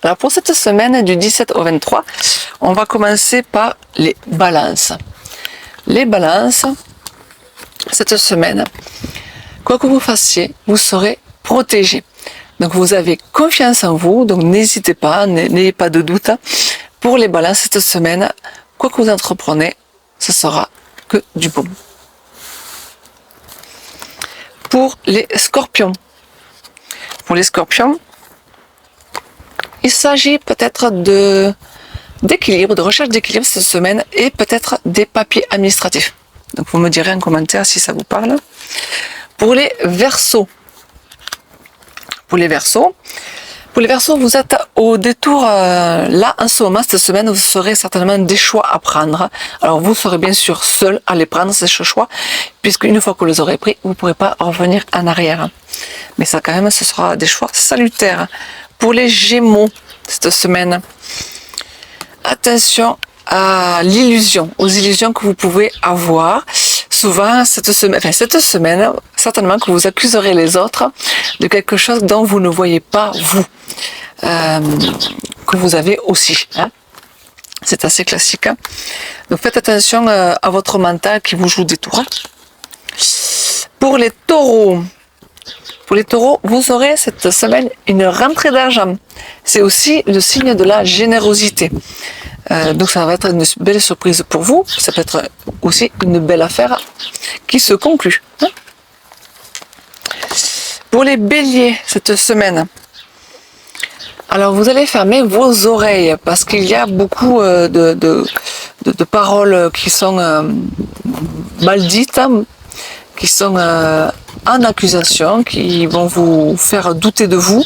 Alors pour cette semaine du 17 au 23, on va commencer par les balances. Les balances, cette semaine, quoi que vous fassiez, vous serez protégés. Donc vous avez confiance en vous, donc n'hésitez pas, n'ayez pas de doute. Pour les balances cette semaine, quoi que vous entreprenez, ce sera que du bon. Pour les scorpions. Pour les scorpions, il s'agit peut-être d'équilibre, de recherche d'équilibre cette semaine et peut-être des papiers administratifs. Donc vous me direz en commentaire si ça vous parle. Pour les Verseaux. Pour les Verseaux, vous êtes au détour là en ce moment, cette semaine, vous aurez certainement des choix à prendre. Alors vous serez bien sûr seul à les prendre, ces choix, puisque une fois que vous les aurez pris, vous ne pourrez pas revenir en arrière. Mais ça quand même, ce sera des choix salutaires. Pour les Gémeaux, cette semaine, attention à l'illusion, aux illusions que vous pouvez avoir. Souvent, cette semaine, certainement que vous accuserez les autres de quelque chose dont vous ne voyez pas vous, que vous avez aussi. Hein. C'est assez classique. Hein. Donc faites attention à votre mental qui vous joue des tours. Pour les taureaux, vous aurez cette semaine une rentrée d'argent. C'est aussi le signe de la générosité. Donc ça va être une belle surprise pour vous. Ça peut être aussi une belle affaire qui se conclut. Hein. Pour les béliers, cette semaine, alors vous allez fermer vos oreilles parce qu'il y a beaucoup de paroles qui sont mal dites, hein, qui sont en accusation, qui vont vous faire douter de vous.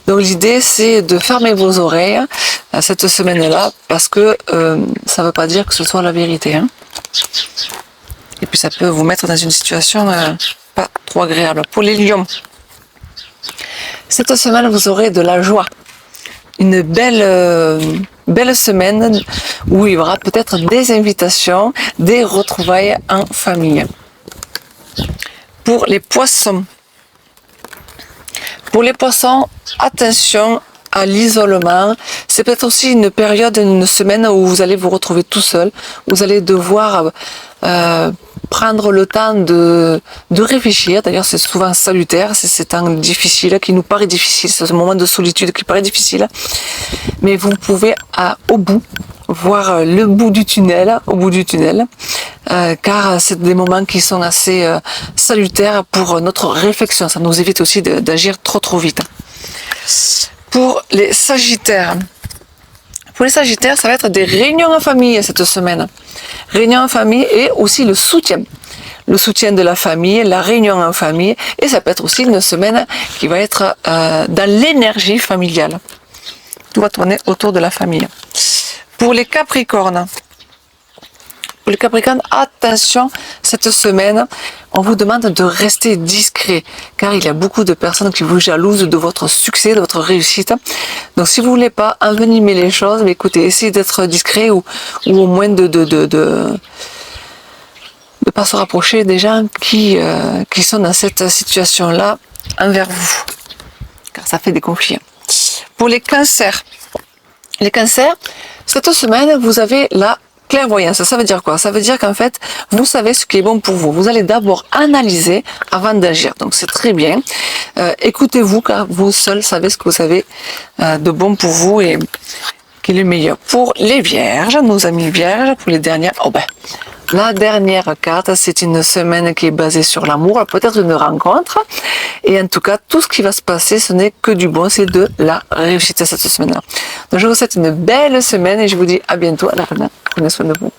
Donc l'idée c'est de fermer vos oreilles cette semaine-là parce que ça ne veut pas dire que ce soit la vérité. Hein. Et puis ça peut vous mettre dans une situation pas trop agréable. Pour les lions, cette semaine vous aurez de la joie. Une belle semaine où il y aura peut-être des invitations, des retrouvailles en famille. Pour les poissons, attention à l'isolement. C'est peut-être aussi une période, une semaine où vous allez vous retrouver tout seul. Vous allez devoir prendre le temps de réfléchir. D'ailleurs, c'est souvent salutaire. C'est ces temps difficiles qui nous paraît difficile. C'est ce moment de solitude qui paraît difficile. Mais vous pouvez au bout voir le bout du tunnel, car c'est des moments qui sont assez salutaires pour notre réflexion. Ça nous évite aussi d'agir trop vite. Pour les Sagittaires, ça va être des réunions en famille cette semaine. Réunions en famille et aussi le soutien de la famille, la réunion en famille, et ça peut être aussi une semaine qui va être dans l'énergie familiale. Tout va tourner autour de la famille. Pour les Capricornes, attention, cette semaine, on vous demande de rester discret, car il y a beaucoup de personnes qui vous jalousent de votre succès, de votre réussite. Donc si vous voulez pas envenimer les choses, mais écoutez, essayez d'être discret ou au moins de pas se rapprocher des gens qui sont dans cette situation-là envers vous, car ça fait des conflits. Pour les cancers, cette semaine, vous avez la clairvoyance. Ça veut dire quoi? Ça veut dire qu'en fait, vous savez ce qui est bon pour vous. Vous allez d'abord analyser avant d'agir. Donc c'est très bien. Écoutez-vous, car vous seul savez ce que vous savez de bon pour vous et qui est le meilleur. Pour les vierges, nos amis vierges, pour les dernières, la dernière carte, c'est une semaine qui est basée sur l'amour, peut-être une rencontre. Et en tout cas, tout ce qui va se passer, ce n'est que du bon, c'est de la réussite cette semaine-là. Donc je vous souhaite une belle semaine et je vous dis à bientôt à la fin. Prenez soin de vous.